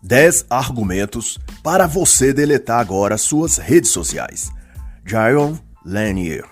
10 argumentos para você deletar agora suas redes sociais. Jaron Lanier.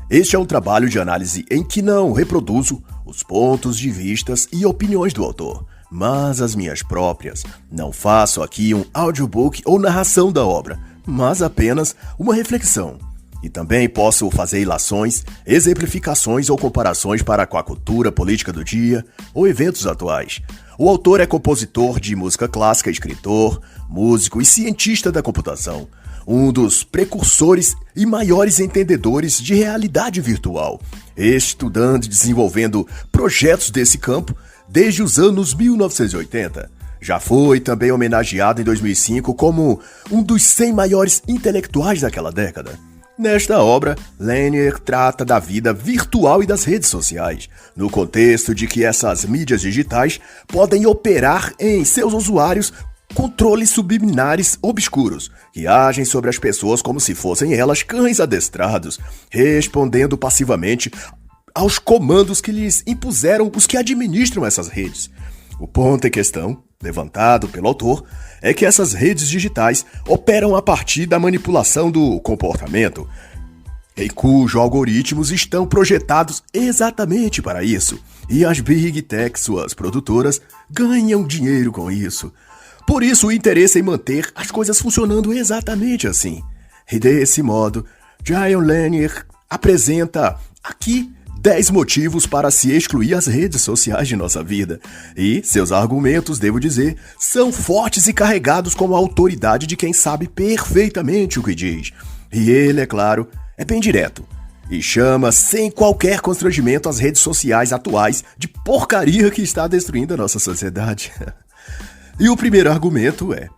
Este é um trabalho de análise em que não reproduzo os pontos de vistas e opiniões do autor, mas as minhas próprias. Não faço aqui um audiobook ou narração da obra, mas apenas uma reflexão. E também posso fazer ilações, exemplificações ou comparações para com a cultura política do dia ou eventos atuais. O autor é compositor de música clássica, escritor, músico e cientista da computação, um dos precursores e maiores entendedores de realidade virtual, estudando e desenvolvendo projetos desse campo desde os anos 1980. Já foi também homenageado em 2005 como um dos 100 maiores intelectuais daquela década. Nesta obra, Lanier trata da vida virtual e das redes sociais, no contexto de que essas mídias digitais podem operar em seus usuários controles subliminares obscuros, que agem sobre as pessoas como se fossem elas cães adestrados, respondendo passivamente aos comandos que lhes impuseram os que administram essas redes. O ponto em questão, levantado pelo autor, é que essas redes digitais operam a partir da manipulação do comportamento, em cujos algoritmos estão projetados exatamente para isso, e as Big Tech, suas produtoras, ganham dinheiro com isso. Por isso o interesse em manter as coisas funcionando exatamente assim. E desse modo, Jaron Lanier apresenta aqui 10 motivos para se excluir as redes sociais de nossa vida. E seus argumentos, devo dizer, são fortes e carregados com a autoridade de quem sabe perfeitamente o que diz. E ele, é claro, é bem direto. E chama sem qualquer constrangimento as redes sociais atuais de porcaria que está destruindo a nossa sociedade. E o primeiro argumento é: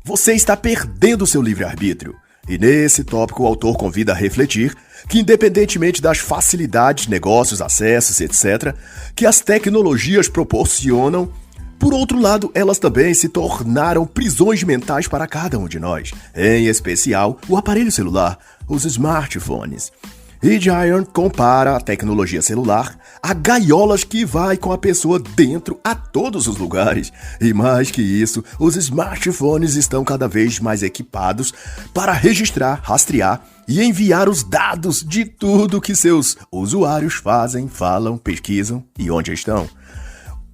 você está perdendo seu livre-arbítrio. E nesse tópico o autor convida a refletir que, independentemente das facilidades, negócios, acessos, etc., que as tecnologias proporcionam, por outro lado, elas também se tornaram prisões mentais para cada um de nós, em especial o aparelho celular, os smartphones. E Jaron compara a tecnologia celular a gaiolas que vai com a pessoa dentro a todos os lugares. E mais que isso, os smartphones estão cada vez mais equipados para registrar, rastrear e enviar os dados de tudo que seus usuários fazem, falam, pesquisam e onde estão.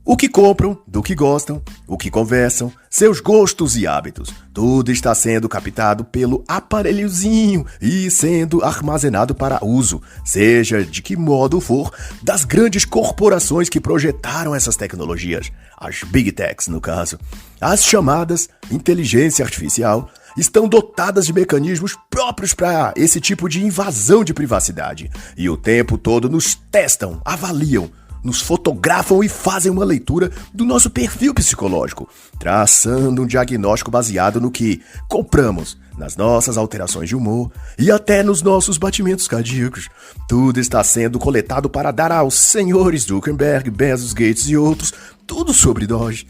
O que compram, do que gostam, o que conversam, seus gostos e hábitos. Tudo está sendo captado pelo aparelhozinho e sendo armazenado para uso, seja de que modo for, das grandes corporações que projetaram essas tecnologias, as Big Techs no caso. As chamadas inteligência artificial estão dotadas de mecanismos próprios para esse tipo de invasão de privacidade e o tempo todo nos testam, avaliam, nos fotografam e fazem uma leitura do nosso perfil psicológico, traçando um diagnóstico baseado no que compramos, nas nossas alterações de humor e até nos nossos batimentos cardíacos. Tudo está sendo coletado para dar aos senhores Zuckerberg, Bezos, Gates e outros tudo sobre nós.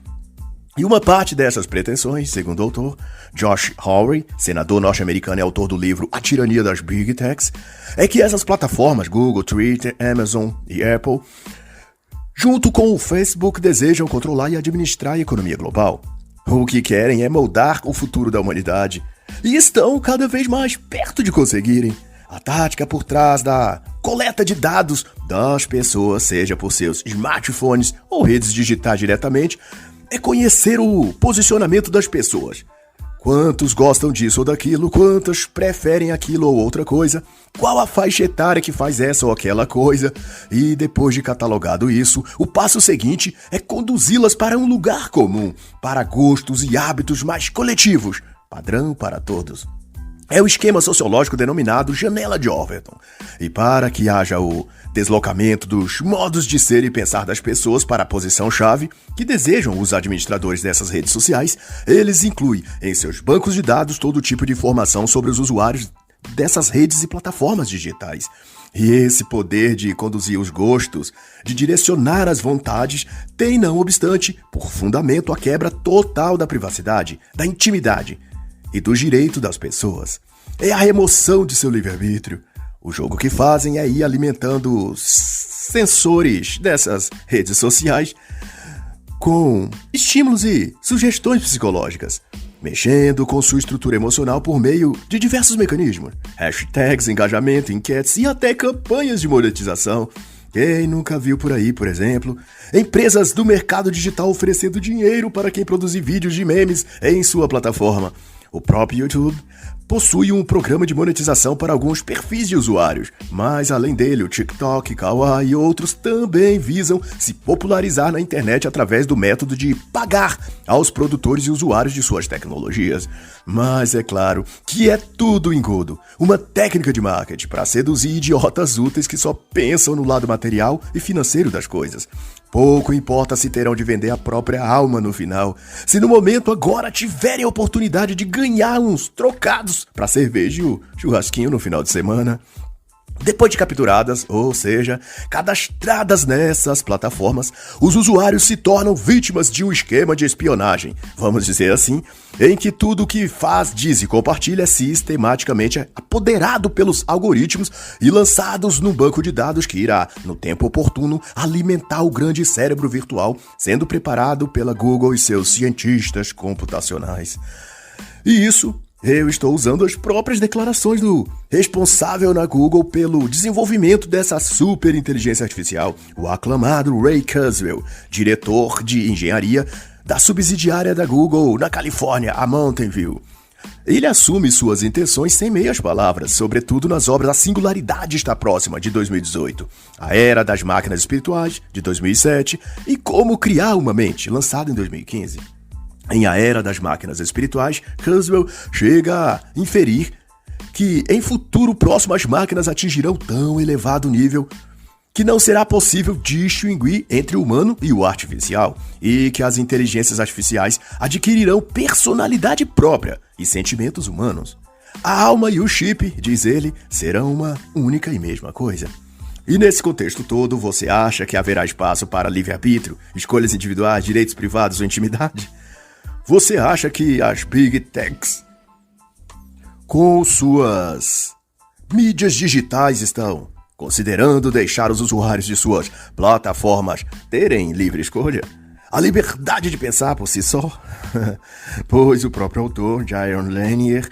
E uma parte dessas pretensões, segundo o autor, Josh Hawley, senador norte-americano e autor do livro A Tirania das Big Techs, é que essas plataformas, Google, Twitter, Amazon e Apple, junto com o Facebook, desejam controlar e administrar a economia global. O que querem é moldar o futuro da humanidade e estão cada vez mais perto de conseguirem. A tática por trás da coleta de dados das pessoas, seja por seus smartphones ou redes digitais diretamente, é conhecer o posicionamento das pessoas. Quantos gostam disso ou daquilo, quantos preferem aquilo ou outra coisa, qual a faixa etária que faz essa ou aquela coisa, e depois de catalogado isso, o passo seguinte é conduzi-las para um lugar comum, para gostos e hábitos mais coletivos, padrão para todos. É o esquema sociológico denominado janela de Overton. E para que haja o deslocamento dos modos de ser e pensar das pessoas para a posição-chave que desejam os administradores dessas redes sociais, eles incluem em seus bancos de dados todo tipo de informação sobre os usuários dessas redes e plataformas digitais. E esse poder de conduzir os gostos, de direcionar as vontades, tem, não obstante, por fundamento a quebra total da privacidade, da intimidade e do direito das pessoas. É a remoção de seu livre-arbítrio. O jogo que fazem é ir alimentando os sensores dessas redes sociais com estímulos e sugestões psicológicas, mexendo com sua estrutura emocional por meio de diversos mecanismos, hashtags, engajamento, enquetes e até campanhas de monetização. Quem nunca viu por aí, por exemplo, empresas do mercado digital oferecendo dinheiro para quem produzir vídeos de memes em sua plataforma. O próprio YouTube possui um programa de monetização para alguns perfis de usuários, mas além dele, o TikTok, Kawaii e outros também visam se popularizar na internet através do método de pagar aos produtores e usuários de suas tecnologias. Mas é claro que é tudo engodo, uma técnica de marketing para seduzir idiotas úteis que só pensam no lado material e financeiro das coisas. Pouco importa se terão de vender a própria alma no final, se no momento agora tiverem a oportunidade de ganhar uns trocados para cerveja e o churrasquinho no final de semana. Depois de capturadas, ou seja, cadastradas nessas plataformas, os usuários se tornam vítimas de um esquema de espionagem, vamos dizer assim, em que tudo o que faz, diz e compartilha é sistematicamente apoderado pelos algoritmos e lançados num banco de dados que irá, no tempo oportuno, alimentar o grande cérebro virtual, sendo preparado pela Google e seus cientistas computacionais. E isso eu estou usando as próprias declarações do responsável na Google pelo desenvolvimento dessa super inteligência artificial, o aclamado Ray Kurzweil, diretor de engenharia da subsidiária da Google na Califórnia, a Mountain View. Ele assume suas intenções sem meias palavras, sobretudo nas obras A Singularidade Está Próxima, de 2018, A Era das Máquinas Espirituais, de 2007 e Como Criar uma Mente, lançado em 2015. Em A Era das Máquinas Espirituais, Kurzweil chega a inferir que em futuro próximo as máquinas atingirão tão elevado nível que não será possível distinguir entre o humano e o artificial, e que as inteligências artificiais adquirirão personalidade própria e sentimentos humanos. A alma e o chip, diz ele, serão uma única e mesma coisa. E nesse contexto todo, você acha que haverá espaço para livre-arbítrio, escolhas individuais, direitos privados ou intimidade? Você acha que as Big Techs, com suas mídias digitais, estão considerando deixar os usuários de suas plataformas terem livre escolha? A liberdade de pensar por si só? Pois o próprio autor, Jaron Lanier,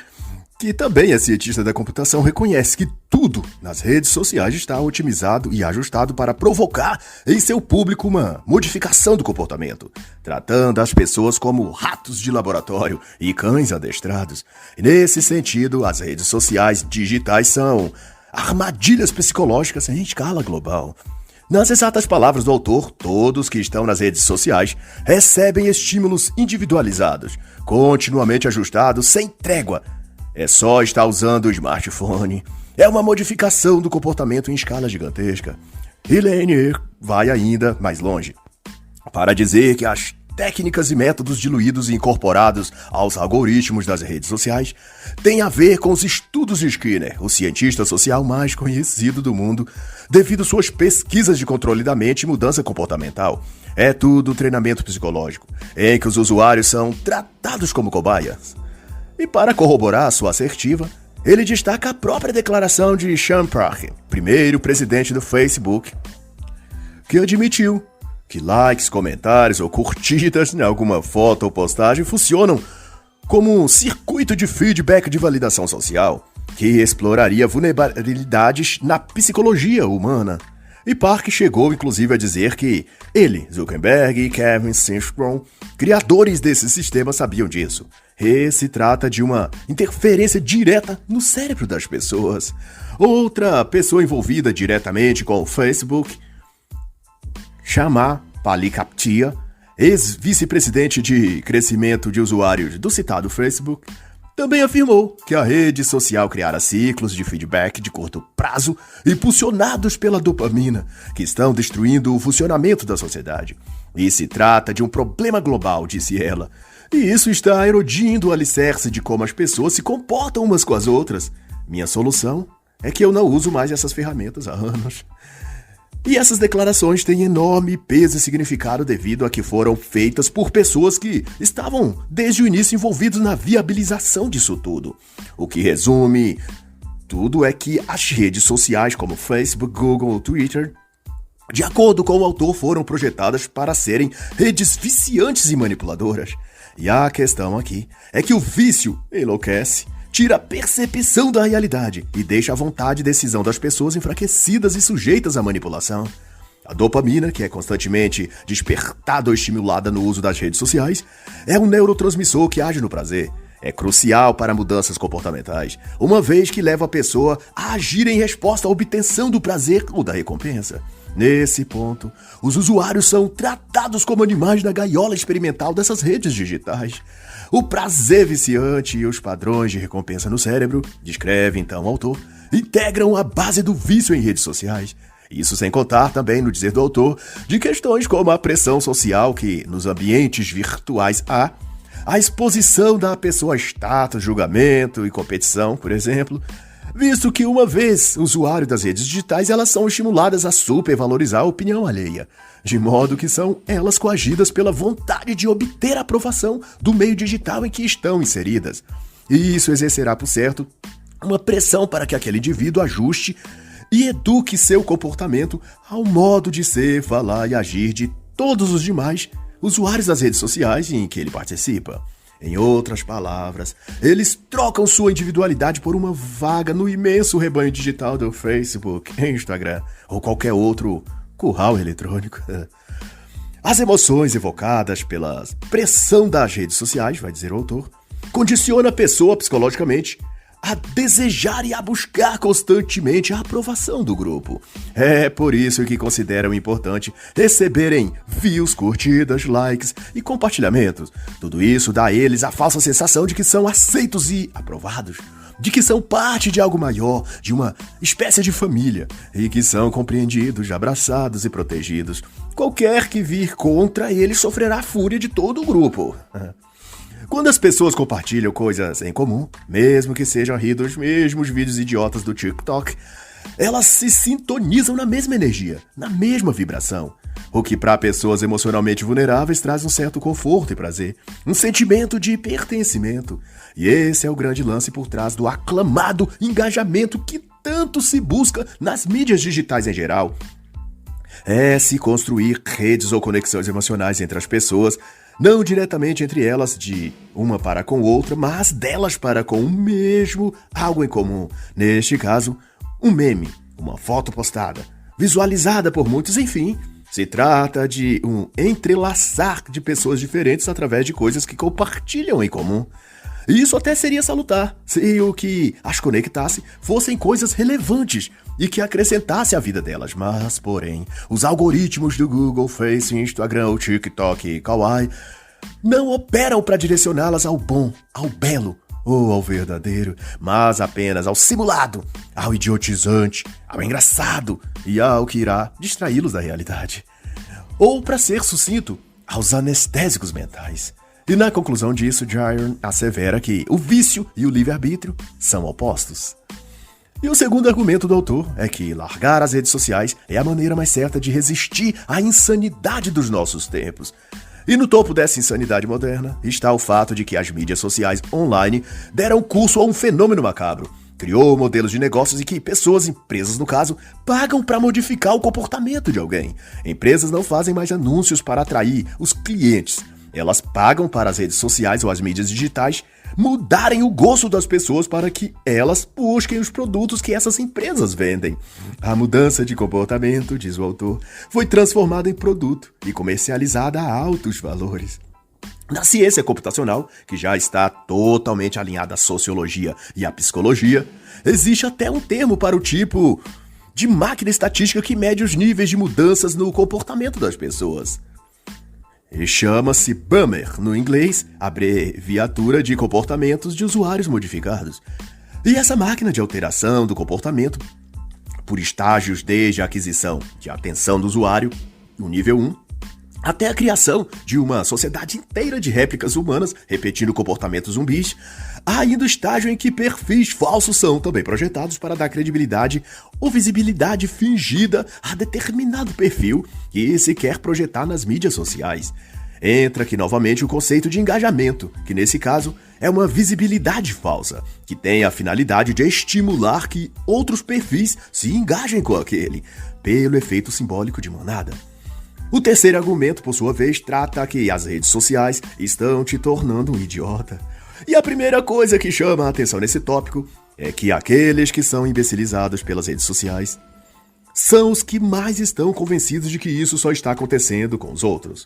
que também é cientista da computação, reconhece que tudo nas redes sociais está otimizado e ajustado para provocar em seu público uma modificação do comportamento, tratando as pessoas como ratos de laboratório e cães adestrados. E nesse sentido, as redes sociais digitais são armadilhas psicológicas em escala global. Nas exatas palavras do autor, todos que estão nas redes sociais recebem estímulos individualizados, continuamente ajustados, sem trégua. É só estar usando o smartphone. É uma modificação do comportamento em escala gigantesca. E Lanier vai ainda mais longe, para dizer que as técnicas e métodos diluídos e incorporados aos algoritmos das redes sociais têm a ver com os estudos de Skinner, o cientista social mais conhecido do mundo, devido às suas pesquisas de controle da mente e mudança comportamental. É tudo treinamento psicológico, em que os usuários são tratados como cobaias. E para corroborar sua assertiva, ele destaca a própria declaração de Sean Parker, primeiro presidente do Facebook, que admitiu que likes, comentários ou curtidas em alguma foto ou postagem funcionam como um circuito de feedback de validação social que exploraria vulnerabilidades na psicologia humana. E Park chegou inclusive a dizer que ele, Zuckerberg e Kevin Systrom, criadores desse sistema, sabiam disso. E se trata de uma interferência direta no cérebro das pessoas. Outra pessoa envolvida diretamente com o Facebook, Shama Palihapitiya, ex-vice-presidente de crescimento de usuários do citado Facebook, também afirmou que a rede social criara ciclos de feedback de curto prazo impulsionados pela dopamina, que estão destruindo o funcionamento da sociedade. E se trata de um problema global, disse ela, e isso está erodindo o alicerce de como as pessoas se comportam umas com as outras. Minha solução é que eu não uso mais essas ferramentas há anos. E essas declarações têm enorme peso e significado devido a que foram feitas por pessoas que estavam desde o início envolvidos na viabilização disso tudo. O que resume tudo é que as redes sociais como Facebook, Google ou Twitter de acordo com o autor, foram projetadas para serem redes viciantes e manipuladoras. E a questão aqui é que o vício enlouquece, tira a percepção da realidade e deixa a vontade e decisão das pessoas enfraquecidas e sujeitas à manipulação. A dopamina, que é constantemente despertada ou estimulada no uso das redes sociais, é um neurotransmissor que age no prazer. É crucial para mudanças comportamentais, uma vez que leva a pessoa a agir em resposta à obtenção do prazer ou da recompensa. Nesse ponto, os usuários são tratados como animais na gaiola experimental dessas redes digitais. O prazer viciante e os padrões de recompensa no cérebro, descreve então o autor, integram a base do vício em redes sociais. Isso sem contar também, no dizer do autor, de questões como a pressão social que, nos ambientes virtuais, há, a exposição da pessoa a status, julgamento e competição, por exemplo, visto que, uma vez usuário das redes digitais, elas são estimuladas a supervalorizar a opinião alheia, de modo que são elas coagidas pela vontade de obter a aprovação do meio digital em que estão inseridas. E isso exercerá, por certo, uma pressão para que aquele indivíduo ajuste e eduque seu comportamento ao modo de ser, falar e agir de todos os demais usuários das redes sociais em que ele participa. Em outras palavras, eles trocam sua individualidade por uma vaga no imenso rebanho digital do Facebook, Instagram ou qualquer outro curral eletrônico. As emoções evocadas pela pressão das redes sociais, vai dizer o autor, condiciona a pessoa psicologicamente a desejar e a buscar constantemente a aprovação do grupo. É por isso que consideram importante receberem views, curtidas, likes e compartilhamentos. Tudo isso dá a eles a falsa sensação de que são aceitos e aprovados, de que são parte de algo maior, de uma espécie de família, e que são compreendidos, abraçados e protegidos. Qualquer que vir contra eles sofrerá a fúria de todo o grupo. Quando as pessoas compartilham coisas em comum, mesmo que sejam rir dos mesmos vídeos idiotas do TikTok, elas se sintonizam na mesma energia, na mesma vibração, o que para pessoas emocionalmente vulneráveis traz um certo conforto e prazer, um sentimento de pertencimento. E esse é o grande lance por trás do aclamado engajamento que tanto se busca nas mídias digitais em geral. É se construir redes ou conexões emocionais entre as pessoas, não diretamente entre elas de uma para com outra, mas delas para com o mesmo algo em comum. Neste caso, um meme, uma foto postada, visualizada por muitos, enfim. Se trata de um entrelaçar de pessoas diferentes através de coisas que compartilham em comum. Isso até seria salutar, se o que as conectasse fossem coisas relevantes e que acrescentasse à vida delas. Mas, porém, os algoritmos do Google, Face, Instagram, TikTok e Kawaii não operam para direcioná-las ao bom, ao belo ou ao verdadeiro, mas apenas ao simulado, ao idiotizante, ao engraçado e ao que irá distraí-los da realidade. Ou, para ser sucinto, aos anestésicos mentais. E na conclusão disso, Jaron assevera que o vício e o livre-arbítrio são opostos. E o segundo argumento do autor é que largar as redes sociais é a maneira mais certa de resistir à insanidade dos nossos tempos. E no topo dessa insanidade moderna está o fato de que as mídias sociais online deram curso a um fenômeno macabro. Criou modelos de negócios em que pessoas, empresas no caso, pagam para modificar o comportamento de alguém. Empresas não fazem mais anúncios para atrair os clientes. Elas pagam para as redes sociais ou as mídias digitais mudarem o gosto das pessoas para que elas busquem os produtos que essas empresas vendem. A mudança de comportamento, diz o autor, foi transformada em produto e comercializada a altos valores. Na ciência computacional, que já está totalmente alinhada à sociologia e à psicologia, existe até um termo para o tipo de máquina estatística que mede os níveis de mudanças no comportamento das pessoas. E chama-se Bummer, no inglês, abreviatura de comportamentos de usuários modificados. E essa máquina de alteração do comportamento, por estágios desde a aquisição de atenção do usuário, no nível 1, até a criação de uma sociedade inteira de réplicas humanas repetindo comportamentos zumbis, há ainda o estágio em que perfis falsos são também projetados para dar credibilidade ou visibilidade fingida a determinado perfil que se quer projetar nas mídias sociais. Entra aqui novamente o conceito de engajamento, que nesse caso é uma visibilidade falsa, que tem a finalidade de estimular que outros perfis se engajem com aquele, pelo efeito simbólico de manada. O terceiro argumento, por sua vez, trata que as redes sociais estão te tornando um idiota. E a primeira coisa que chama a atenção nesse tópico é que aqueles que são imbecilizados pelas redes sociais são os que mais estão convencidos de que isso só está acontecendo com os outros.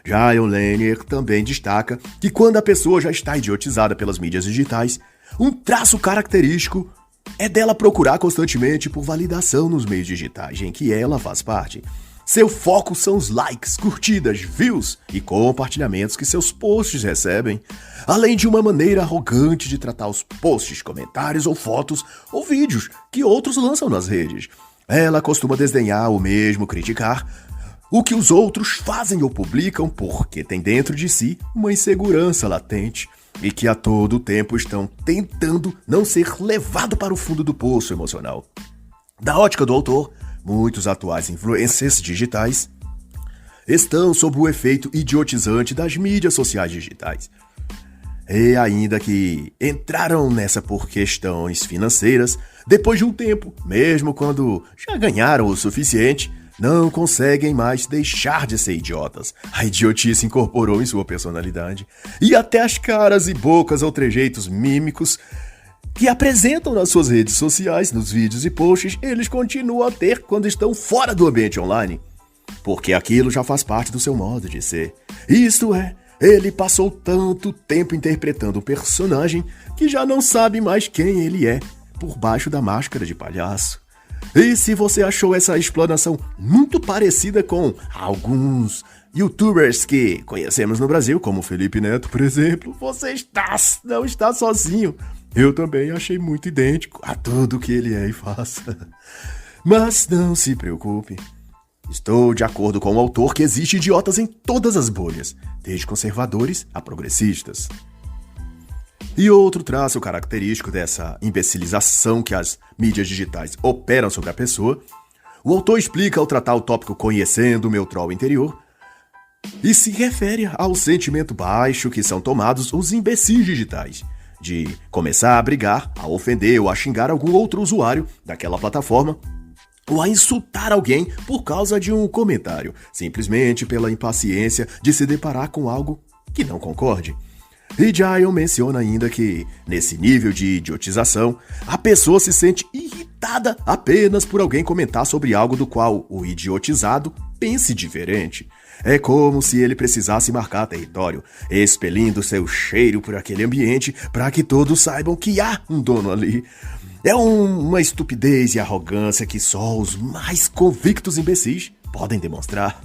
Jayon Lanier também destaca que quando a pessoa já está idiotizada pelas mídias digitais, um traço característico é dela procurar constantemente por validação nos meios digitais em que ela faz parte. Seu foco são os likes, curtidas, views e compartilhamentos que seus posts recebem, além de uma maneira arrogante de tratar os posts, comentários ou fotos ou vídeos que outros lançam nas redes. Ela costuma desdenhar ou mesmo criticar o que os outros fazem ou publicam porque tem dentro de si uma insegurança latente e que a todo tempo estão tentando não ser levado para o fundo do poço emocional. Da ótica do autor, muitos atuais influencers digitais estão sob o efeito idiotizante das mídias sociais digitais. E ainda que entraram nessa por questões financeiras, depois de um tempo, mesmo quando já ganharam o suficiente, não conseguem mais deixar de ser idiotas. A idiotice incorporou em sua personalidade. E até as caras e bocas ou trejeitos mímicos que apresentam nas suas redes sociais, nos vídeos e posts, eles continuam a ter quando estão fora do ambiente online. Porque aquilo já faz parte do seu modo de ser. Isto é, ele passou tanto tempo interpretando um personagem que já não sabe mais quem ele é por baixo da máscara de palhaço. E se você achou essa explanação muito parecida com alguns youtubers que conhecemos no Brasil, como Felipe Neto, por exemplo, você não está sozinho. Eu também achei muito idêntico a tudo que ele é e faz. Mas não se preocupe. Estou de acordo com o autor que existe idiotas em todas as bolhas, desde conservadores a progressistas. E outro traço característico dessa imbecilização que as mídias digitais operam sobre a pessoa, o autor explica ao tratar o tópico Conhecendo o Meu Troll Interior, e se refere ao sentimento baixo que são tomados os imbecis digitais, de começar a brigar, a ofender ou a xingar algum outro usuário daquela plataforma, ou a insultar alguém por causa de um comentário, simplesmente pela impaciência de se deparar com algo que não concorde. E Jayon menciona ainda que, nesse nível de idiotização, a pessoa se sente irritada apenas por alguém comentar sobre algo do qual o idiotizado pense diferente. É como se ele precisasse marcar território, expelindo seu cheiro por aquele ambiente para que todos saibam que há um dono ali. É uma estupidez e arrogância que só os mais convictos imbecis podem demonstrar.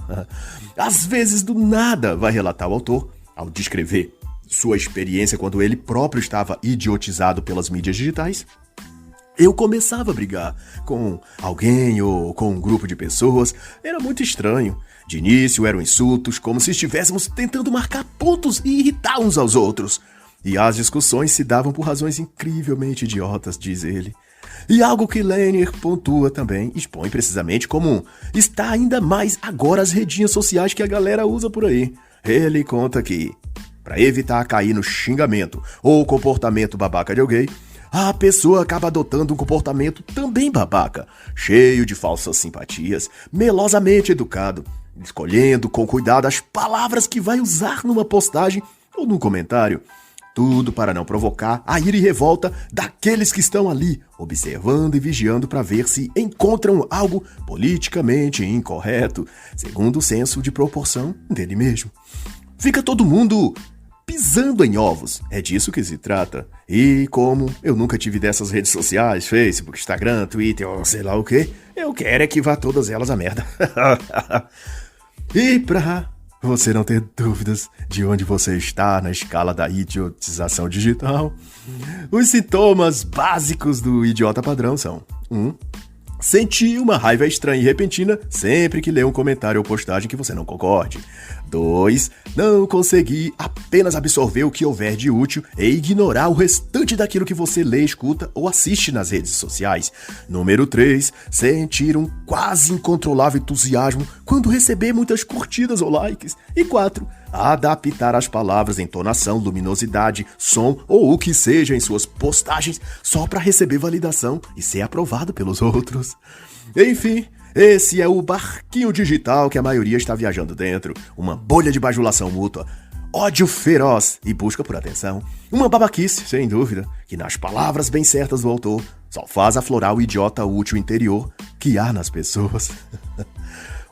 Às vezes, do nada, vai relatar o autor, ao descrever sua experiência quando ele próprio estava idiotizado pelas mídias digitais. Eu começava a brigar com alguém ou com um grupo de pessoas. Era muito estranho. De início eram insultos, como se estivéssemos tentando marcar pontos e irritar uns aos outros. E as discussões se davam por razões incrivelmente idiotas, diz ele. E algo que Lanier pontua também, expõe precisamente como está ainda mais agora as redinhas sociais que a galera usa por aí. Ele conta que, para evitar cair no xingamento ou comportamento babaca de alguém, a pessoa acaba adotando um comportamento também babaca, cheio de falsas simpatias, melosamente educado, escolhendo com cuidado as palavras que vai usar numa postagem ou num comentário. Tudo para não provocar a ira e revolta daqueles que estão ali, observando e vigiando para ver se encontram algo politicamente incorreto, segundo o senso de proporção dele mesmo. Fica todo mundo pisando em ovos, é disso que se trata. E como eu nunca tive dessas redes sociais, Facebook, Instagram, Twitter ou sei lá o que, eu quero é que vá todas elas a merda. E pra você não ter dúvidas de onde você está na escala da idiotização digital, os sintomas básicos do idiota padrão são: 1. Sentir uma raiva estranha e repentina sempre que lê um comentário ou postagem que você não concorde. 2. Não conseguir apenas absorver o que houver de útil e ignorar o restante daquilo que você lê, escuta ou assiste nas redes sociais. Número 3. Sentir um quase incontrolável entusiasmo quando receber muitas curtidas ou likes. E 4. Adaptar as palavras, entonação, luminosidade, som ou o que seja em suas postagens só para receber validação e ser aprovado pelos outros. Enfim, esse é o barquinho digital que a maioria está viajando dentro. Uma bolha de bajulação mútua, ódio feroz e busca por atenção. Uma babaquice, sem dúvida, que nas palavras bem certas do autor só faz aflorar o idiota útil interior que há nas pessoas.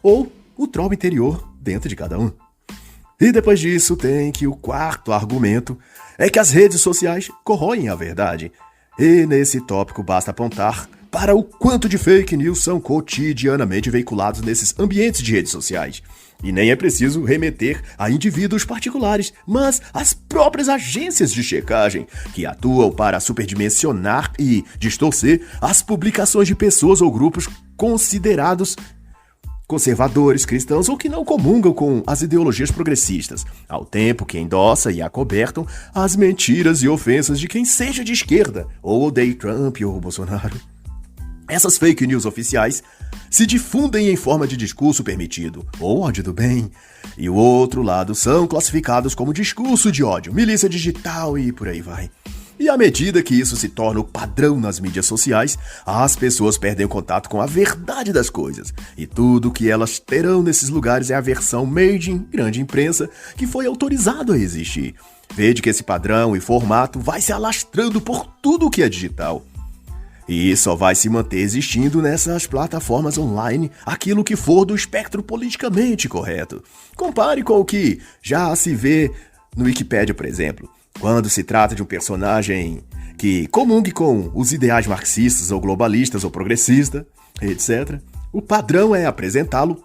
Ou o troll interior dentro de cada um. E depois disso tem que o quarto argumento é que as redes sociais corroem a verdade. E nesse tópico basta apontar para o quanto de fake news são cotidianamente veiculados nesses ambientes de redes sociais. E nem é preciso remeter a indivíduos particulares, mas às próprias agências de checagem, que atuam para superdimensionar e distorcer as publicações de pessoas ou grupos considerados conservadores, cristãos ou que não comungam com as ideologias progressistas, ao tempo que endossa e acobertam as mentiras e ofensas de quem seja de esquerda ou odeie Trump ou Bolsonaro. Essas fake news oficiais se difundem em forma de discurso permitido, ou ódio do bem, e o outro lado são classificados como discurso de ódio, milícia digital e por aí vai. E à medida que isso se torna o padrão nas mídias sociais, as pessoas perdem o contato com a verdade das coisas. E tudo que elas terão nesses lugares é a versão made in grande imprensa que foi autorizado a existir. Vede que esse padrão e formato vai se alastrando por tudo que é digital. E só vai se manter existindo nessas plataformas online aquilo que for do espectro politicamente correto. Compare com o que já se vê no Wikipedia, por exemplo. Quando se trata de um personagem que comungue com os ideais marxistas ou globalistas ou progressista, etc., o padrão é apresentá-lo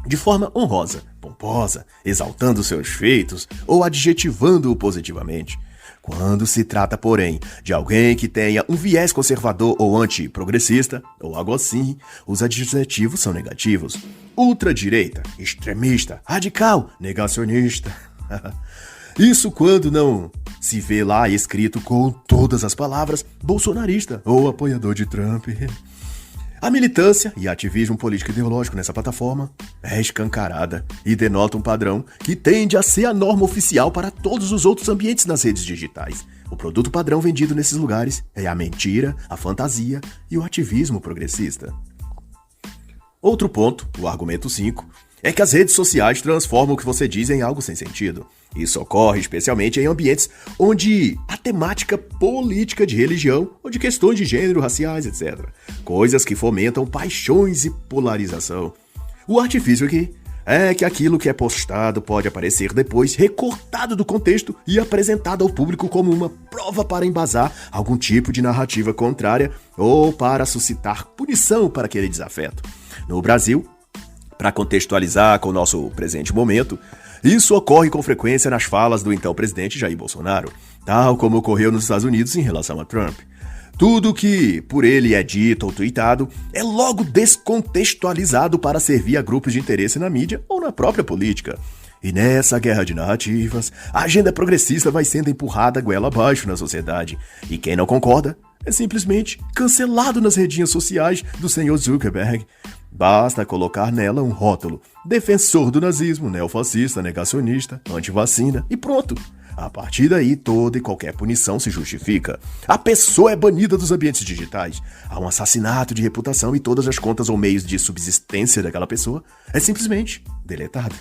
de forma honrosa, pomposa, exaltando seus feitos ou adjetivando-o positivamente. Quando se trata, porém, de alguém que tenha um viés conservador ou antiprogressista, ou algo assim, os adjetivos são negativos. Ultradireita, extremista, radical, negacionista. Isso quando não se vê lá escrito com todas as palavras bolsonarista ou apoiador de Trump. A militância e ativismo político ideológico nessa plataforma é escancarada e denota um padrão que tende a ser a norma oficial para todos os outros ambientes nas redes digitais. O produto padrão vendido nesses lugares é a mentira, a fantasia e o ativismo progressista. Outro ponto, o argumento 5, é que as redes sociais transformam o que você diz em algo sem sentido. Isso ocorre especialmente em ambientes onde a temática política de religião ou de questões de gênero, raciais, etc. Coisas que fomentam paixões e polarização. O artifício aqui é que aquilo que é postado pode aparecer depois recortado do contexto e apresentado ao público como uma prova para embasar algum tipo de narrativa contrária ou para suscitar punição para aquele desafeto. No Brasil, para contextualizar com o nosso presente momento, isso ocorre com frequência nas falas do então presidente Jair Bolsonaro, tal como ocorreu nos Estados Unidos em relação a Trump. Tudo que por ele é dito ou tweetado é logo descontextualizado para servir a grupos de interesse na mídia ou na própria política. E nessa guerra de narrativas, a agenda progressista vai sendo empurrada goela abaixo na sociedade. E quem não concorda é simplesmente cancelado nas redinhas sociais do senhor Zuckerberg. Basta colocar nela um rótulo: defensor do nazismo, neofascista, negacionista, antivacina e pronto. A partir daí, toda e qualquer punição se justifica. A pessoa é banida dos ambientes digitais. Há um assassinato de reputação e todas as contas ou meios de subsistência daquela pessoa é simplesmente deletada.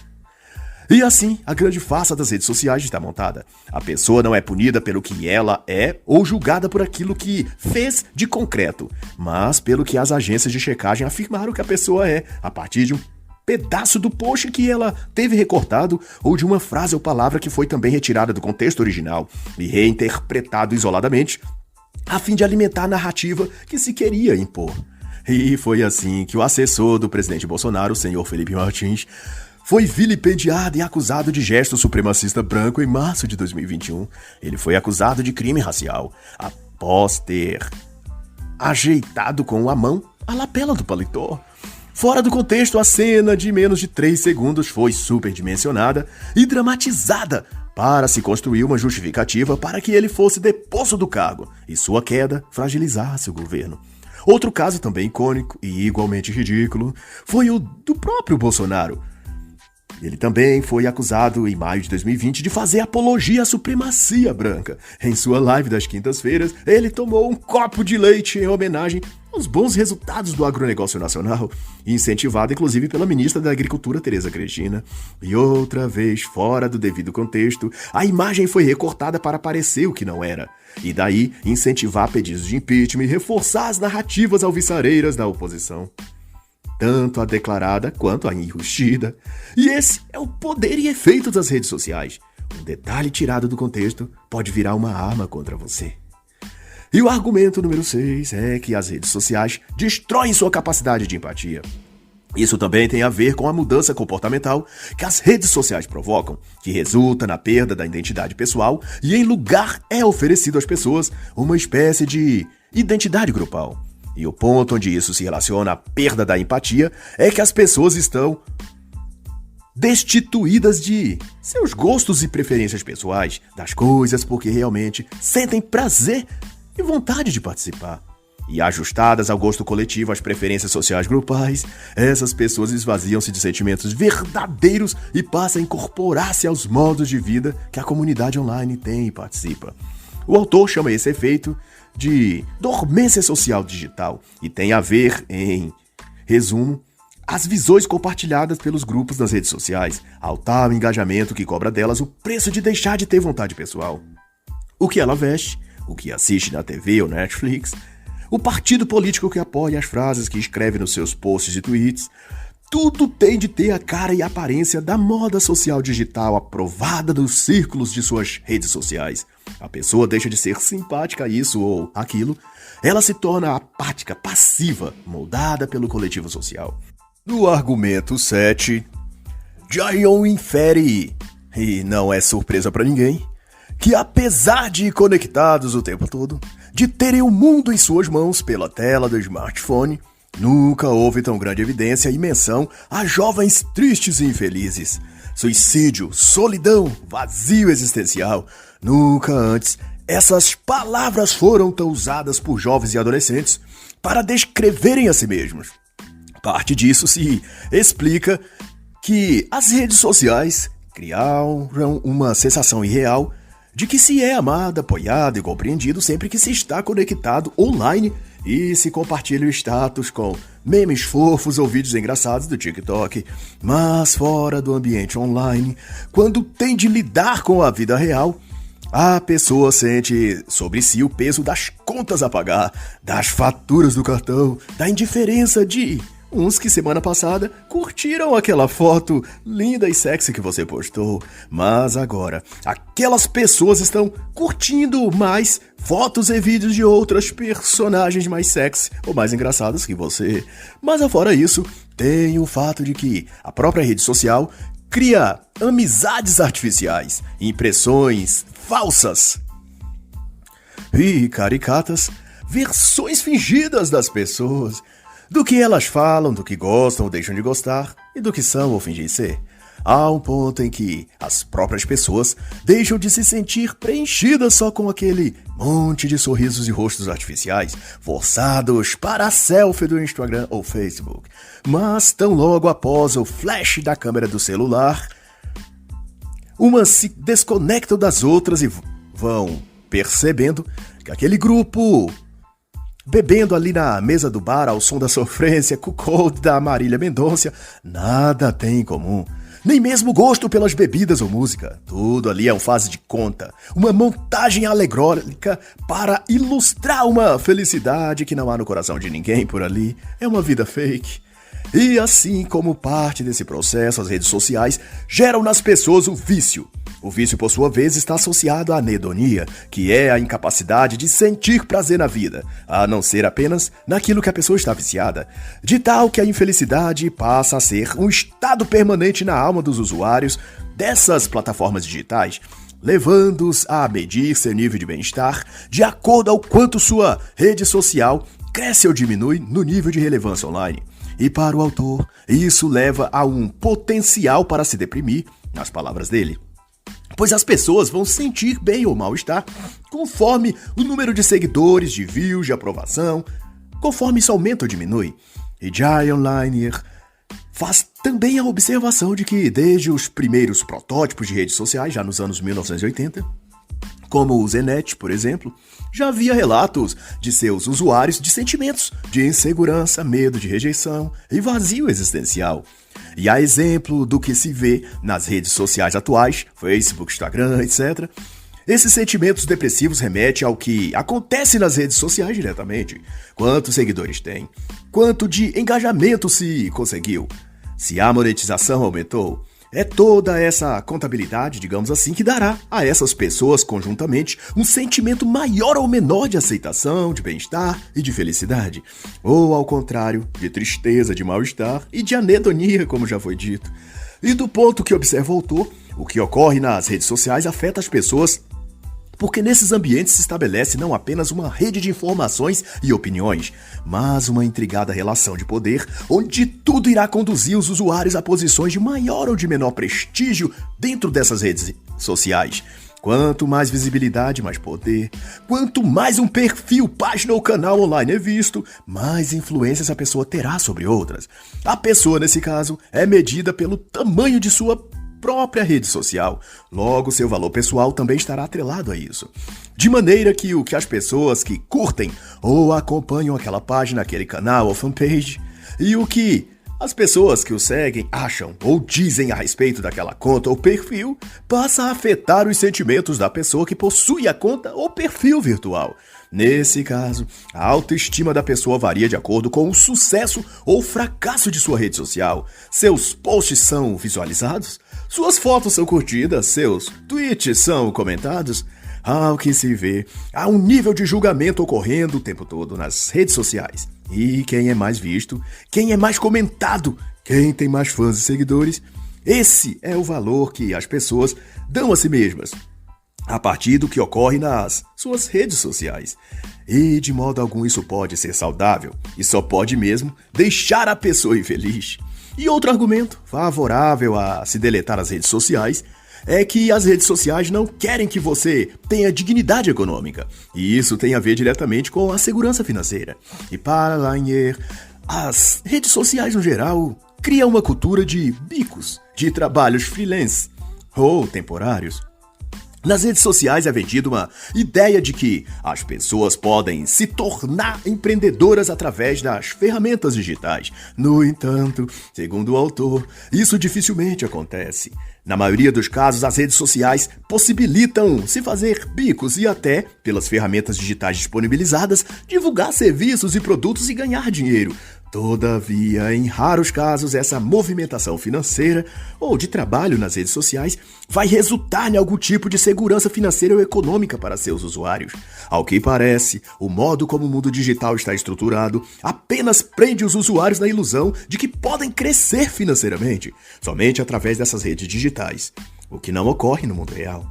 E assim, a grande farsa das redes sociais está montada. A pessoa não é punida pelo que ela é ou julgada por aquilo que fez de concreto, mas pelo que as agências de checagem afirmaram que a pessoa é, a partir de um pedaço do post que ela teve recortado ou de uma frase ou palavra que foi também retirada do contexto original e reinterpretado isoladamente, a fim de alimentar a narrativa que se queria impor. E foi assim que o assessor do presidente Bolsonaro, o senhor Felipe Martins, foi vilipendiado e acusado de gesto supremacista branco em março de 2021. Ele foi acusado de crime racial após ter ajeitado com a mão a lapela do paletó. Fora do contexto, a cena de menos de 3 segundos foi superdimensionada e dramatizada para se construir uma justificativa para que ele fosse deposto do cargo e sua queda fragilizasse o governo. Outro caso também icônico e igualmente ridículo foi o do próprio Bolsonaro. Ele também foi acusado em maio de 2020 de fazer apologia à supremacia branca. Em sua live das quintas-feiras, ele tomou um copo de leite em homenagem aos bons resultados do agronegócio nacional, incentivado inclusive pela ministra da Agricultura, Tereza Cristina. E outra vez, fora do devido contexto, a imagem foi recortada para parecer o que não era. E daí, incentivar pedidos de impeachment e reforçar as narrativas alvissareiras da oposição, tanto a declarada quanto a enrustida. E esse é o poder e efeito das redes sociais. Um detalhe tirado do contexto pode virar uma arma contra você. E o argumento número 6 é que as redes sociais destroem sua capacidade de empatia. Isso também tem a ver com a mudança comportamental que as redes sociais provocam, que resulta na perda da identidade pessoal e em lugar é oferecido às pessoas uma espécie de identidade grupal. E o ponto onde isso se relaciona à perda da empatia é que as pessoas estão destituídas de seus gostos e preferências pessoais, das coisas porque realmente sentem prazer e vontade de participar. E ajustadas ao gosto coletivo, às preferências sociais grupais, essas pessoas esvaziam-se de sentimentos verdadeiros e passam a incorporar-se aos modos de vida que a comunidade online tem e participa. O autor chama esse efeito de dormência social digital e tem a ver, em resumo, as visões compartilhadas pelos grupos nas redes sociais, ao tal engajamento que cobra delas o preço de deixar de ter vontade pessoal. O que ela veste, o que assiste na TV ou Netflix, o partido político que apoia, as frases que escreve nos seus posts e tweets, tudo tem de ter a cara e a aparência da moda social digital aprovada dos círculos de suas redes sociais. A pessoa deixa de ser simpática a isso ou aquilo, ela se torna apática, passiva, moldada pelo coletivo social. No argumento 7, Jayon infere, e não é surpresa para ninguém, que apesar de conectados o tempo todo, de terem o mundo em suas mãos pela tela do smartphone, nunca houve tão grande evidência e menção a jovens tristes e infelizes. Suicídio, solidão, vazio existencial. Nunca antes essas palavras foram tão usadas por jovens e adolescentes para descreverem a si mesmos. Parte disso se explica que as redes sociais criaram uma sensação irreal de que se é amado, apoiado e compreendido sempre que se está conectado online e se compartilha o status com memes fofos ou vídeos engraçados do TikTok. Mas fora do ambiente online, quando tem de lidar com a vida real, a pessoa sente sobre si o peso das contas a pagar, das faturas do cartão, da indiferença de uns que semana passada curtiram aquela foto linda e sexy que você postou, mas agora aquelas pessoas estão curtindo mais fotos e vídeos de outras personagens mais sexy ou mais engraçadas que você. Mas afora isso, tem o fato de que a própria rede social cria amizades artificiais, impressões falsas e caricatas, versões fingidas das pessoas, do que elas falam, do que gostam ou deixam de gostar e do que são ou fingem ser. Há um ponto em que as próprias pessoas deixam de se sentir preenchidas só com aquele monte de sorrisos e rostos artificiais, forçados para a selfie do Instagram ou Facebook. Mas tão logo após o flash da câmera do celular, umas se desconectam das outras e vão percebendo que aquele grupo bebendo ali na mesa do bar ao som da sofrência, com o cold da Marília Mendonça, nada tem em comum. Nem mesmo gosto pelas bebidas ou música. Tudo ali é um faz de conta, uma montagem alegórica para ilustrar uma felicidade que não há no coração de ninguém por ali. É uma vida fake. E assim como parte desse processo, as redes sociais geram nas pessoas o vício. O vício, por sua vez, está associado à anedonia, que é a incapacidade de sentir prazer na vida, a não ser apenas naquilo que a pessoa está viciada, de tal que a infelicidade passa a ser um estado permanente na alma dos usuários dessas plataformas digitais, levando-os a medir seu nível de bem-estar de acordo ao quanto sua rede social cresce ou diminui no nível de relevância online. E para o autor, isso leva a um potencial para se deprimir, nas palavras dele, pois as pessoas vão sentir bem ou mal-estar conforme o número de seguidores, de views, de aprovação, conforme isso aumenta ou diminui. E Jaron Lanier faz também a observação de que desde os primeiros protótipos de redes sociais, já nos anos 1980, como o Zenet, por exemplo, já havia relatos de seus usuários de sentimentos de insegurança, medo de rejeição e vazio existencial. E a exemplo do que se vê nas redes sociais atuais, Facebook, Instagram, etc., esses sentimentos depressivos remetem ao que acontece nas redes sociais diretamente. Quantos seguidores tem? Quanto de engajamento se conseguiu? Se a monetização aumentou? É toda essa contabilidade, digamos assim, que dará a essas pessoas conjuntamente um sentimento maior ou menor de aceitação, de bem-estar e de felicidade. Ou, ao contrário, de tristeza, de mal-estar e de anedonia, como já foi dito. E do ponto que observa o autor, o que ocorre nas redes sociais afeta as pessoas porque nesses ambientes se estabelece não apenas uma rede de informações e opiniões, mas uma intrigada relação de poder, onde tudo irá conduzir os usuários a posições de maior ou de menor prestígio dentro dessas redes sociais. Quanto mais visibilidade, mais poder. Quanto mais um perfil, página ou canal online é visto, mais influência essa pessoa terá sobre outras. A pessoa, nesse caso, é medida pelo tamanho de sua própria rede social. Logo, seu valor pessoal também estará atrelado a isso. De maneira que o que as pessoas que curtem ou acompanham aquela página, aquele canal ou fanpage, e o que as pessoas que o seguem acham ou dizem a respeito daquela conta ou perfil, passa a afetar os sentimentos da pessoa que possui a conta ou perfil virtual. Nesse caso, a autoestima da pessoa varia de acordo com o sucesso ou fracasso de sua rede social. Seus posts são visualizados? Suas fotos são curtidas? Seus tweets são comentados? Ao que se vê, há um nível de julgamento ocorrendo o tempo todo nas redes sociais. E quem é mais visto, quem é mais comentado, quem tem mais fãs e seguidores, esse é o valor que as pessoas dão a si mesmas, a partir do que ocorre nas suas redes sociais. E de modo algum isso pode ser saudável, e só pode mesmo deixar a pessoa infeliz. E outro argumento favorável a se deletar as redes sociais é que as redes sociais não querem que você tenha dignidade econômica. E isso tem a ver diretamente com a segurança financeira. E para Lanier, as redes sociais no geral criam uma cultura de bicos, de trabalhos freelance ou temporários. Nas redes sociais é vendida uma ideia de que as pessoas podem se tornar empreendedoras através das ferramentas digitais. No entanto, segundo o autor, isso dificilmente acontece. Na maioria dos casos, as redes sociais possibilitam se fazer bicos e até, pelas ferramentas digitais disponibilizadas, divulgar serviços e produtos e ganhar dinheiro. Todavia, em raros casos, essa movimentação financeira ou de trabalho nas redes sociais vai resultar em algum tipo de segurança financeira ou econômica para seus usuários. Ao que parece, o modo como o mundo digital está estruturado apenas prende os usuários na ilusão de que podem crescer financeiramente somente através dessas redes digitais, o que não ocorre no mundo real.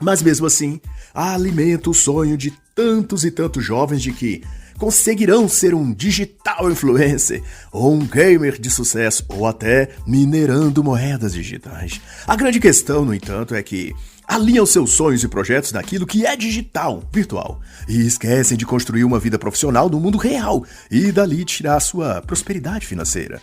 Mas mesmo assim, alimenta o sonho de tantos e tantos jovens de que conseguirão ser um digital influencer, ou um gamer de sucesso, ou até minerando moedas digitais. A grande questão, no entanto, é que alinham seus sonhos e projetos naquilo que é digital, virtual, e esquecem de construir uma vida profissional no mundo real e dali tirar sua prosperidade financeira.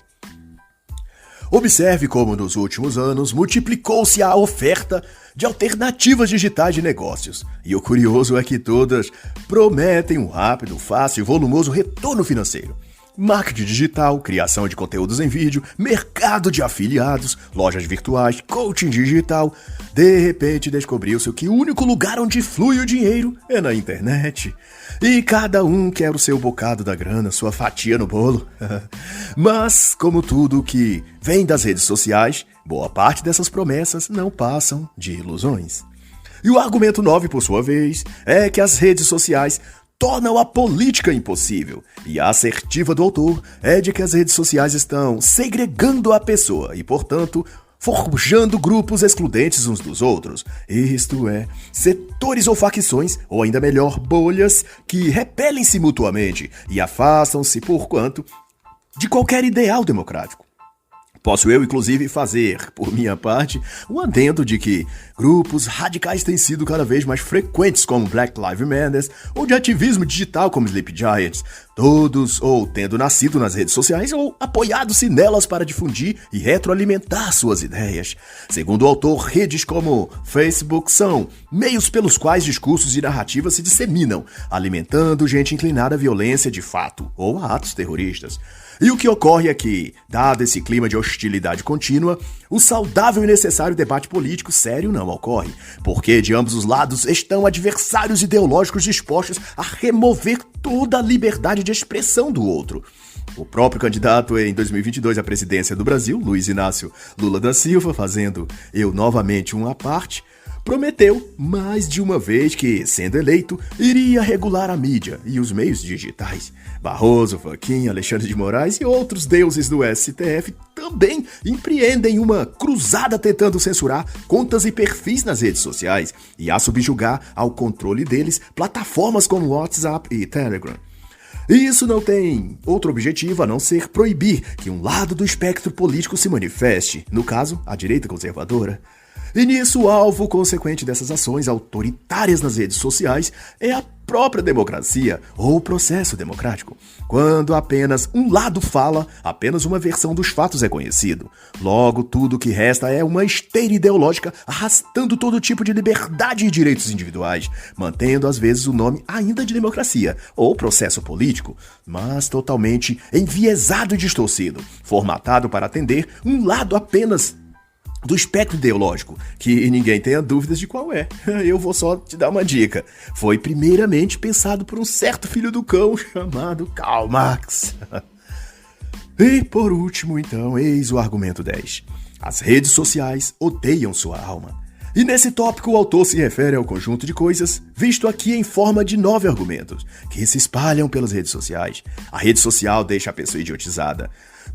Observe como nos últimos anos multiplicou-se a oferta de alternativas digitais de negócios. E o curioso é que todas prometem um rápido, fácil e volumoso retorno financeiro. Marketing digital, criação de conteúdos em vídeo, mercado de afiliados, lojas virtuais, coaching digital. De repente descobriu-se que o único lugar onde flui o dinheiro é na internet. E cada um quer o seu bocado da grana, sua fatia no bolo. Mas, como tudo que vem das redes sociais, boa parte dessas promessas não passam de ilusões. E o argumento 9, por sua vez, é que as redes sociais tornam a política impossível. E a assertiva do autor é de que as redes sociais estão segregando a pessoa e, portanto, forjando grupos excludentes uns dos outros. Isto é, setores ou facções, ou ainda melhor, bolhas, que repelem-se mutuamente e afastam-se, porquanto, de qualquer ideal democrático. Posso eu, inclusive, fazer, por minha parte, um adendo de que grupos radicais têm sido cada vez mais frequentes, como Black Lives Matter, ou de ativismo digital, como Sleep Giants, todos ou tendo nascido nas redes sociais ou apoiado-se nelas para difundir e retroalimentar suas ideias. Segundo o autor, redes como Facebook são meios pelos quais discursos e narrativas se disseminam, alimentando gente inclinada à violência de fato ou a atos terroristas. E o que ocorre é que, dado esse clima de hostilidade contínua, o saudável e necessário debate político sério não ocorre, porque de ambos os lados estão adversários ideológicos dispostos a remover toda a liberdade de expressão do outro. O próprio candidato em 2022 à presidência do Brasil, Luiz Inácio Lula da Silva, fazendo eu novamente uma parte, prometeu mais de uma vez que, sendo eleito, iria regular a mídia e os meios digitais. Barroso, Fachin, Alexandre de Moraes e outros deuses do STF também empreendem uma cruzada tentando censurar contas e perfis nas redes sociais e a subjugar ao controle deles plataformas como WhatsApp e Telegram. E isso não tem outro objetivo a não ser proibir que um lado do espectro político se manifeste, no caso, a direita conservadora. E nisso, o alvo consequente dessas ações autoritárias nas redes sociais é a própria democracia ou o processo democrático. Quando apenas um lado fala, apenas uma versão dos fatos é conhecido. Logo, tudo que resta é uma esteira ideológica arrastando todo tipo de liberdade e direitos individuais, mantendo às vezes o nome ainda de democracia ou processo político, mas totalmente enviesado e distorcido, formatado para atender um lado apenas do espectro ideológico, que ninguém tenha dúvidas de qual é. Eu vou só te dar uma dica. Foi primeiramente pensado por um certo filho do cão chamado Karl Marx. E por último, então, eis o argumento 10. As redes sociais odeiam sua alma. E nesse tópico o autor se refere ao conjunto de coisas, visto aqui em forma de 9 argumentos, que se espalham pelas redes sociais. A rede social deixa a pessoa idiotizada.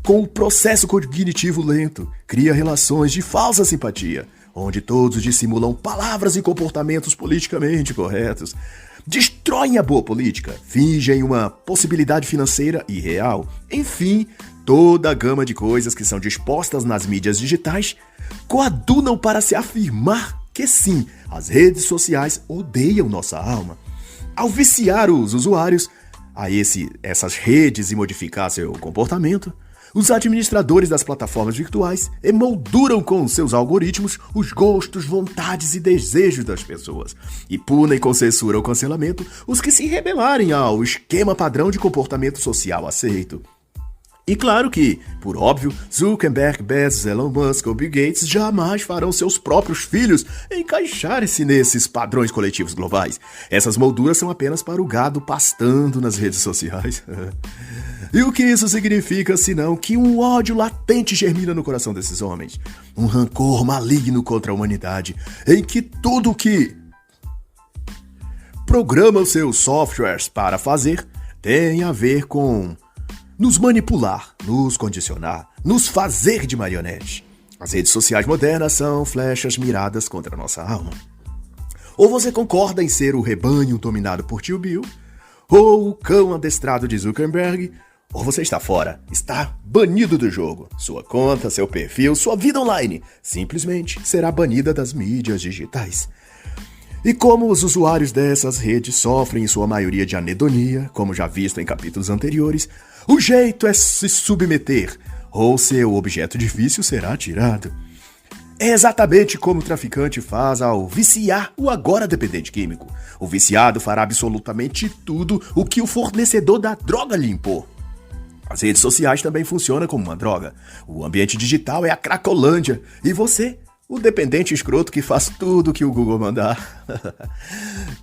Com o processo cognitivo lento, cria relações de falsa simpatia, onde todos dissimulam palavras e comportamentos politicamente corretos. Destroem a boa política, fingem uma possibilidade financeira irreal. Enfim, toda a gama de coisas que são dispostas nas mídias digitais coadunam para se afirmar que sim, as redes sociais odeiam nossa alma. Ao viciar os usuários a essas redes e modificar seu comportamento, os administradores das plataformas virtuais emolduram com seus algoritmos os gostos, vontades e desejos das pessoas e punem com censura ou cancelamento os que se rebelarem ao esquema padrão de comportamento social aceito. E claro que, por óbvio, Zuckerberg, Bezos, Elon Musk ou Bill Gates jamais farão seus próprios filhos encaixarem-se nesses padrões coletivos globais. Essas molduras são apenas para o gado pastando nas redes sociais. E o que isso significa, senão que um ódio latente germina no coração desses homens? Um rancor maligno contra a humanidade, em que tudo o que programa os seus softwares para fazer tem a ver com nos manipular, nos condicionar, nos fazer de marionete. As redes sociais modernas são flechas miradas contra a nossa alma. Ou você concorda em ser o rebanho dominado por tio Bill, ou o cão adestrado de Zuckerberg, ou você está fora, está banido do jogo. Sua conta, seu perfil, sua vida online simplesmente será banida das mídias digitais. E como os usuários dessas redes sofrem em sua maioria de anedonia, como já visto em capítulos anteriores, o jeito é se submeter, ou seu objeto difícil será tirado. É exatamente como o traficante faz ao viciar o agora dependente químico. O viciado fará absolutamente tudo o que o fornecedor da droga lhe impor. As redes sociais também funcionam como uma droga. O ambiente digital é a Cracolândia, e você, o dependente escroto que faz tudo o que o Google mandar.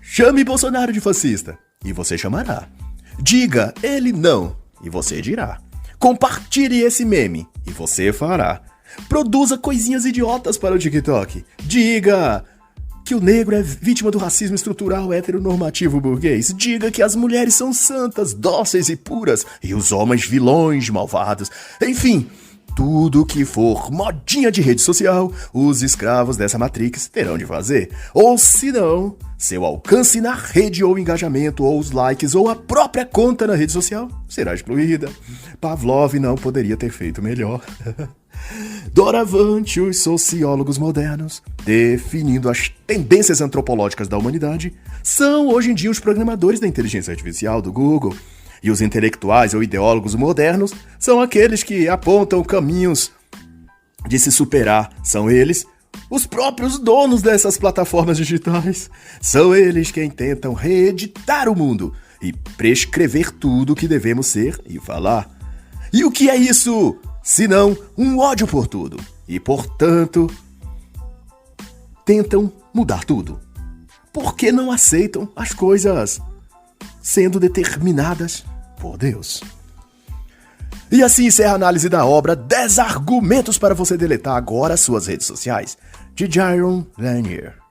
Chame Bolsonaro de fascista, e você chamará. Diga ele não, e você dirá. Compartilhe esse meme, e você fará. Produza coisinhas idiotas para o TikTok. Diga que o negro é vítima do racismo estrutural heteronormativo burguês. Diga que as mulheres são santas, dóceis e puras, e os homens vilões malvados. Enfim, Tudo que for modinha de rede social, os escravos dessa Matrix terão de fazer. Ou se não, seu alcance na rede ou engajamento, ou os likes, ou a própria conta na rede social será excluída. Pavlov não poderia ter feito melhor. Doravante, os sociólogos modernos, definindo as tendências antropológicas da humanidade, são hoje em dia os programadores da inteligência artificial do Google. E os intelectuais ou ideólogos modernos são aqueles que apontam caminhos de se superar. São eles os próprios donos dessas plataformas digitais. São eles quem tentam reeditar o mundo e prescrever tudo o que devemos ser e falar. E o que é isso, senão um ódio por tudo? E, portanto, tentam mudar tudo. Porque não aceitam as coisas sendo determinadas por Deus. E assim encerra a análise da obra 10 argumentos para você deletar agora suas redes sociais, de Jaron Lanier.